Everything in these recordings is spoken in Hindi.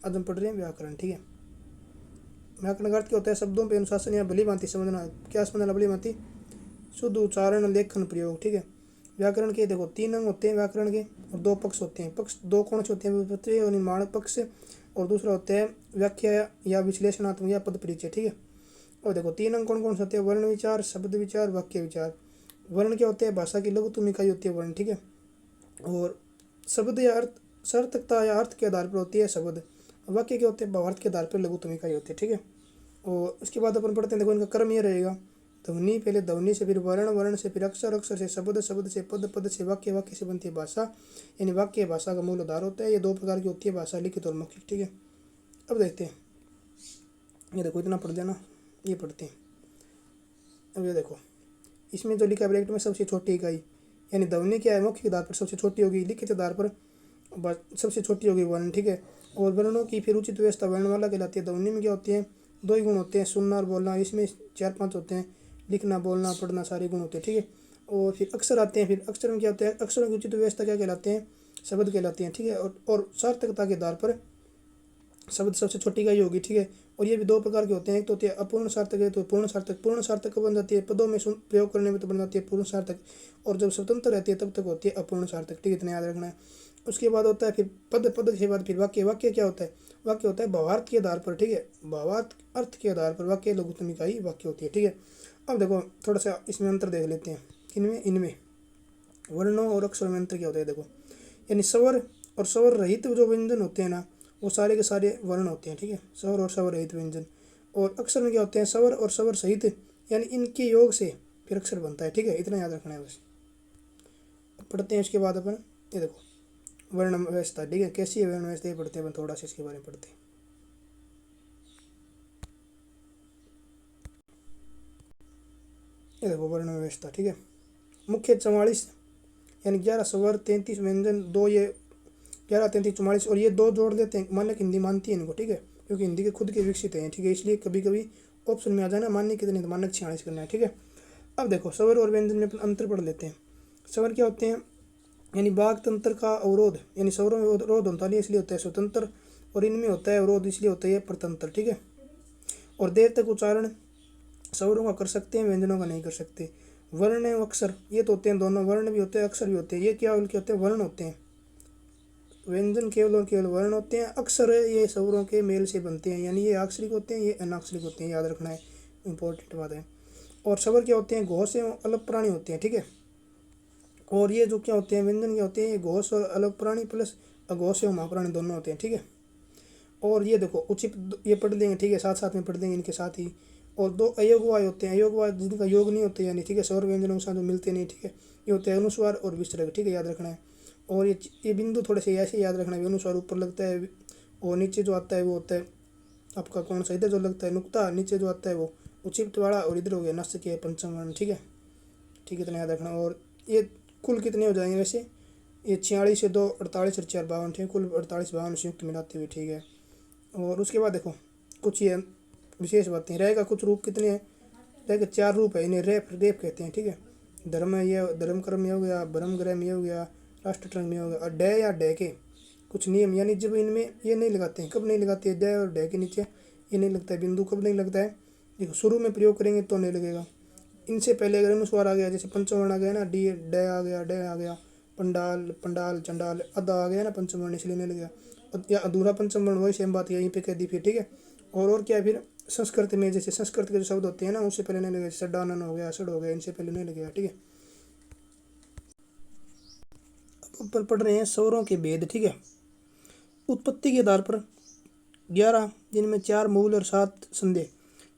आज हम पढ़ रहे हैं व्याकरण। ठीक है, व्याकरण का अर्थ क्या होता है? शब्दों पे अनुशासन या भली भांति समझना। क्या समझना? भली भांति शुद्ध उच्चारण, लेखन, प्रयोग। ठीक है, व्याकरण के देखो 3 अंग होते हैं व्याकरण के, और 2 पक्ष होते हैं। पक्ष 2 कौन से होते हैं? व्युत्पत्ति और निर्माण पक्ष, और दूसरा होता है व्याख्या या विश्लेषणात्मक या पद परिचय। ठीक है, और देखो 3 अंग कौन कौन से होते हैं? वर्ण विचार, शब्द विचार, वाक्य विचार। वर्ण क्या होते हैं? भाषा की लघुत्तम इकाई होती है वर्ण। ठीक है, और शब्द या अर्थ, सार्थकता या अर्थ के आधार पर होती है शब्द। वाक्य क्या होते हैं? भावार्थ के आधार पर लघुत्तम इकाई होती है। ठीक है, और उसके बाद अपन पढ़ते हैं, देखो इनका क्रम ये रहेगा। ध्वनि, पहले ध्वनि से फिर वर्ण, वर्ण से फिर अक्षर, अक्षर से शब्द, शब्द से पद, पद से वाक्य, वाक्य से बनती है भाषा। यानी वाक्य भाषा का मूल आधार होता है। ये 2 प्रकार की होती है भाषा, लिखित और मौखिक। ठीक है, अब देखते हैं, ये देखो इतना पढ़ देना, ये पढ़ते हैं। अब ये देखो, इसमें जो लिखा है ब्रैकेट में सबसे छोटी इकाई, यानी ध्वनि क्या है? मौखिक आधार पर सबसे छोटी होगी, लिखित आधार पर सबसे छोटी होगी वर्ण। ठीक है, और वर्णों की फिर उचित व्यवस्था वर्णमाला कहलाती है। ध्वनि में क्या होती है? 2 ही गुण होते हैं, सुनना और बोलना। इसमें 4-5 होते हैं, लिखना, बोलना, पढ़ना, सारे गुण होते हैं। ठीक है, और फिर अक्षर आते हैं। फिर अक्षर में क्या होता है? अक्षरों की उचित व्यवस्था क्या कहलाते हैं? शब्द कहलाते हैं। ठीक है, और सार्थकता के आधार पर शब्द सबसे छोटी इकाई होगी। ठीक है, और ये भी 2 प्रकार के होते हैं। एक तो होती है अपूर्ण सार्थक है, तो पूर्ण सार्थक। पूर्ण सार्थक कब बन जाती है? पदों में प्रयोग करने में तो बन जाती है पूर्ण सार्थक, और जब स्वतंत्र रहती है तब तक होती है अपूर्ण सार्थक। ठीक है, इतना याद रखना है। उसके बाद होता है फिर पद, पद के बाद फिर वाक्य। वाक्य क्या होता है? वाक्य होता है भावार्थ के आधार पर। ठीक है, भावार्थ अर्थ के आधार पर वाक्य लघुत्तम इकाई वाक्य होती है। ठीक है, अब देखो थोड़ा सा इसमें अंतर देख लेते हैं। इनमें वर्णों और अक्षरों में अंतर क्या होता है? देखो, यानी स्वर और स्वर रहित जो व्यंजन होते हैं ना, वो सारे के सारे वर्ण होते हैं। ठीक है, स्वर और स्वर रहित व्यंजन। और अक्षर में क्या होते हैं? स्वर और स्वर सहित, यानी इनके योग से फिर अक्षर बनता है। ठीक है, इतना याद रखना है बस। पढ़ते हैं इसके बाद अपन, ये देखो वर्ण व्यवस्था। ठीक है, कैसी है वर्ण व्यवस्था, ये पढ़ते हैं अपन, थोड़ा सा इसके बारे में पढ़ते हैं। ये देखो वर्ण व्यवस्था। ठीक है, मुख्य 44, यानी 11 स्वर, 33 व्यंजन, 2 ये 11, 33, 44, और ये 2 जोड़ देते हैं। मानक हिंदी मानती है इनको। ठीक है, क्योंकि हिंदी के खुद के विकसित हैं। ठीक है, इसलिए कभी कभी ऑप्शन में आ जाना मान्य कितने, तो मानक 46 करना है। ठीक है, अब देखो स्वर और व्यंजन में अपन अंतर पढ़ लेते हैं। स्वर क्या होते हैं? यानी वाक् तंत्र का अवरोध, यानी स्वरों में अवरोध होता नहीं, इसलिए होता है स्वतंत्र, और इनमें होता है अवरोध, इसलिए होता है परतंत्र। ठीक है, और देर तक उच्चारण स्वरों का कर सकते हैं, व्यंजनों का नहीं कर सकते। वर्ण एवं अक्षर ये तो होते हैं दोनों, वर्ण भी होते हैं अक्षर भी होते हैं। ये क्या होते हैं? वर्ण होते हैं। व्यंजन केवल और केवल वर्ण होते हैं। अक्षर ये स्वरों के मेल से बनते हैं, यानी ये अक्षरिक होते हैं, ये अनाक्षरिक होते हैं। याद रखना है, इंपॉर्टेंट बात है। और स्वर क्या होते हैं? घोष एवं अलग प्राणी होते हैं। ठीक है, और ये जो क्या होते हैं? व्यंजन क्या होते हैं? ये घोष और अलग प्राणी प्लस अघोष एवं महाप्राणी दोनों होते हैं। ठीक है, और ये देखो उचित, ये पढ़ लेंगे। ठीक है, साथ साथ में पढ़ लेंगे इनके साथ ही। और 2 अयोगवाय होते हैं। अयोगवाय जिनका योग नहीं होते, यानी ठीक है स्वर व्यंजनों के साथ जो मिलते नहीं। ठीक है, ये होते हैं अनुस्वार और विसर्ग। ठीक है, याद रखना है। और ये बिंदु थोड़े से ऐसे याद रखना है। अनुस्वार ऊपर लगता है, और नीचे जो आता है वो होता है आपका कौन सा? इधर जो लगता है नुक्ता, नीचे जो आता है वो उचित वाला, और इधर हो गया नस्य के पंचम वर्ण। ठीक है, ठीक है, इतना याद रखना। और ये कुल कितने हो जाएंगे वैसे? ये 46 से 2 48 और 4 52। ठीक है, कुल 48 52 संयुक्त मिलाते हुए। ठीक है, और उसके बाद देखो कुछ ये विशेष बातें। रह का कुछ रूप कितने हैं? रह के 4 रूप है, इन्हें रेप रेप कहते हैं। ठीक है, धर्म है, ये धर्म कर्म में हो गया, भ्रम ग्रह में हो गया, राष्ट्र टंग में हो गया। और डे या डे के कुछ नियम, यानी जब इनमें ये नहीं लगाते हैं, कब नहीं लगाते हैं? डे और डे के नीचे ये नहीं लगता है बिंदु, कब नहीं लगता है? देखो शुरू में प्रयोग करेंगे तो नहीं लगेगा। इनसे पहले अगर अनुस्वार आ गया, जैसे पंचम वर्ण आ गया ना, डी डे आ गया, डे आ गया, पंडाल पंडाल चंडाल अदा आ गया ना पंचम वर्ण, इसलिए नहीं लगेगा। या अधूरा पंचम वर्ण, वही सेम बात यहीं पे कह दी फिर। ठीक है, और क्या है फिर? संस्कृत में जैसे संस्कृत के जो शब्द होते हैं ना, उससे पहले नहीं लगेगा। सडानन हो गया, सड़ हो गया, इनसे पहले नहीं लगेगा। ठीक है, अब ऊपर पढ़ रहे हैं स्वरों के भेद। ठीक है, उत्पत्ति के आधार पर 11, जिनमें 4 मूल और 7 संदेह।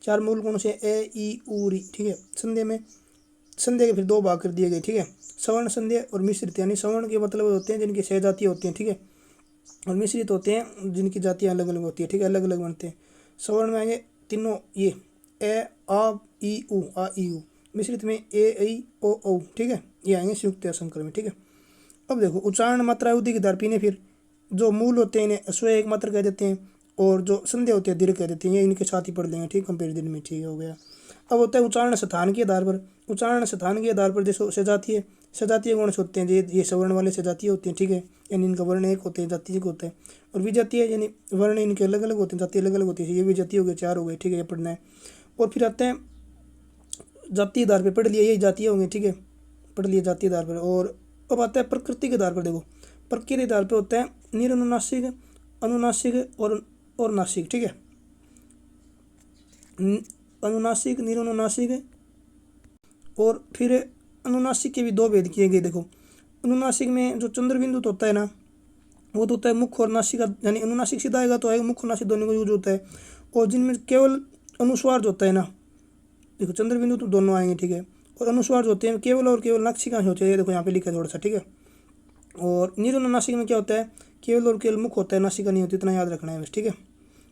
4 मूल कौन से? ए ई उ री। ठीक है, संदेह में संदेह के फिर 2 भाग कर दिए गए। ठीक है, सवर्ण संदेह और मिश्रित, यानी सवर्ण के मतलब होते हैं जिनकी सहजातियाँ होती हैं। ठीक है, और मिश्रित होते हैं जिनकी जातियाँ अलग अलग होती है। ठीक है, अलग अलग बनते हैं। सवर्ण में आएंगे तीनों ये ए आ ई उ, आ ई उ। मिश्रित में ए ऐ ओ औ। ठीक है, ये आएंगे संयुक्त या संकर में। ठीक है, अब देखो उच्चारण मात्रा अवधि के दर्पी ने फिर जो मूल होते हैं इन्हें स्व एक मात्र कह देते हैं, और जो संदेह होते हैं दीर्घ कह देते हैं। ये इनके साथ ही पढ़ लेंगे। ठीक, कंपेरिजन में। ठीक हो गया। अब होता है उच्चारण स्थान के आधार पर। उच्चारण स्थान के आधार पर जैसे सजातीय सजातीय गण से होते हैं, ये सवर्ण वाले सजातीय होते हैं, ठीक है, यानी इनका वर्ण एक होते हैं, जातीय एक होता है। और विजातीय यानी वर्ण इनके अलग अलग होते हैं, जाति अलग अलग होती है, ये विजातीय हो गए, 4 हो गए, ठीक है, ये पढ़ना है। और फिर आते हैं जातीय आधार पर, पढ़ लिया, यही जातीय होंगे, ठीक है, पढ़ लिया जातीय आधार पर। और अब आता है प्रकृति के आधार पर। देखो प्रकृति के आधार पर होता है निरनुनासिक, अनुनासिक और नासिक, ठीक है, अनुनासिक, निरनुनासिक। और फिर अनुनासिक के भी 2 भेद किए गए। देखो अनुनासिक में जो चंद्र बिंदु तो होता है ना, वो तो होता है मुख्य और नासिका, यानी अनुनासिक सीधा आएगा तो आएगा, मुख्य और नासिक दोनों को यूज होता है। और जिनमें केवल अनुस्वार जो होता है ना, देखो चंद्र बिंदु तो दोनों आएंगे, ठीक है, और अनुस्वार जो होते हैं केवल और केवल नासिका होते हैं, देखो यहाँ पे लिखा है थोड़ा सा, ठीक है। और निरनुनासिक में क्या होता है, केवल और केवल मुख्य होता है, नासिका नहीं होती, इतना याद रखना है बस, ठीक है।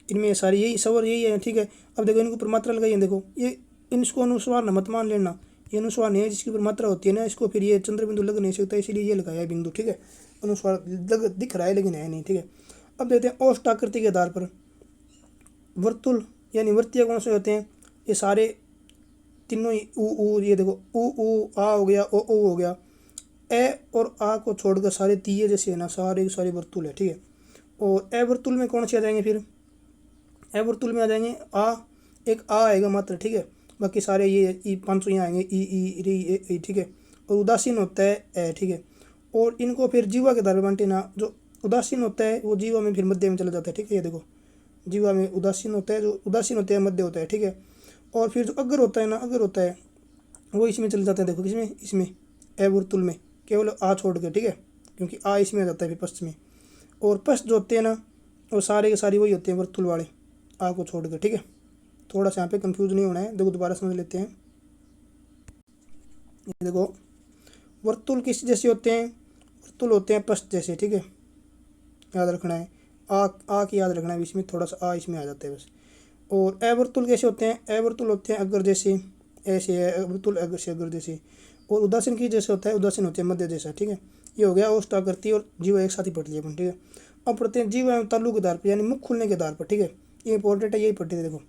इनमें सारी यही सवर यही है, ठीक है। अब देखो इनके ऊपर मात्रा लगाई है, देखो ये इसको अनुस्वार न मत मान लेना, ये अनुस्वार नहीं है, जिसके ऊपर मात्रा होती है ना, इसको फिर ये चंद्र बिंदु लग नहीं सकता, इसीलिए ये लगाया है बिंदु, ठीक है। अनुस्वार लग दिख रहा है लेकिन है नहीं, ठीक है। अब देखते हैं औष्ठ आकृति के आधार पर वर्तुल यानी वृत्तीय कौन से होते हैं, ये सारे तीनों ही ऊ, ये देखो ऊ आ हो गया, ओ हो गया, ए और आ को छोड़कर सारे तीये जैसे है ना, सारे सारे वर्तुल है, ठीक है। और ए वर्तुल में कौन से आ जाएंगे, फिर ए वर्तुल में आ जाएंगे आ, एक आ आएगा मात्र, ठीक है, बाकी सारे ये ई 500 यहाँ आएंगे, ई री ए, ठीक है। और उदासीन होता है ए, ठीक है। और इनको फिर जीवा के आधार पर बांटे ना, जो उदासीन होता है वो जीवा में फिर मध्य में चला जाता है, ठीक है, ये देखो जीवा में उदासीन होता है, जो उदासीन होता है मध्य होता है, ठीक है। और फिर जो अगर होता है ना, अगर होता है वो इसमें चल जाता है, देखो किसमें, इसमें ए वर्तुल में, केवल आ छोड़ के, ठीक है, क्योंकि आ इसमें आ जाता है फिर पश्च में। और पश्च जो होते हैं ना, वो सारे के सारे वही होते हैं वर्तुल वाले, आ को छोड़ के, ठीक है। थोड़ा सा यहाँ पे कंफ्यूज नहीं होना है, देखो दोबारा समझ लेते हैं। ये देखो वर्तुल किस जैसे होते हैं, वर्तुल होते हैं पश्च जैसे, ठीक है, याद रखना है। आ की याद रखना है, इसमें थोड़ा सा आ इसमें आ जाता है बस। और ए वर्तुल कैसे होते हैं, ए वर्तुल होते हैं अगर जैसे, ऐसे है वर्तुल अगर से अगर जैसे। और उदासीन की जैसे होता है, उदासीन होते हैं मध्य जैसा, ठीक है। ये हो गया औष्ठ आकृति और जीवा एक साथ ही पढ़ लिया अपन, ठीक है। अब पढ़ते हैं जीवा एवं तालु के आधार पर, यानी मुख खुलने के आधार पर, ठीक है, ये इंपॉर्टेंट है, यही पढ़ते थे। देखो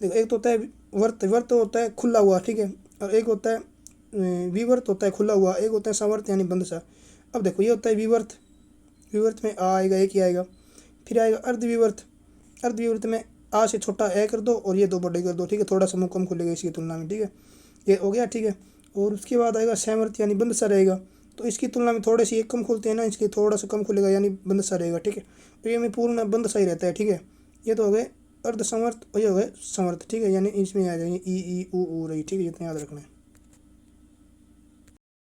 देखो एक तो होता है वर्त, वर्त होता है खुला हुआ, ठीक है, और एक होता है विवर्त होता है खुला हुआ, एक होता है संवर्त यानी बंद सा। अब देखो ये होता है विवर्त, विवर्त में आ आएगा, एक ही आएगा। फिर आएगा अर्धविवर्त, अर्धविवर्त में आ से छोटा ए कर दो और ये 2 बड़े कर दो, ठीक है, थोड़ा सा मुँह कम खुलेगा इसकी तुलना में, ठीक है, ये हो गया, ठीक है। और उसके बाद आएगा संवर्त यानी बंद सा रहेगा, तो इसकी तुलना में थोड़े से ये कम खुलते हैं ना, इसके थोड़ा सा कम खुलेगा यानी बंद सा रहेगा, ठीक है। तो ये में पूर्ण बंद सा ही रहता है, ठीक है। ये तो हो गए अर्ध संवर्त और ये हो गए संवर्त, ठीक है, यानी इसमें आ जाएंगे ई ऊ रही, ठीक है, इतना याद रखना है।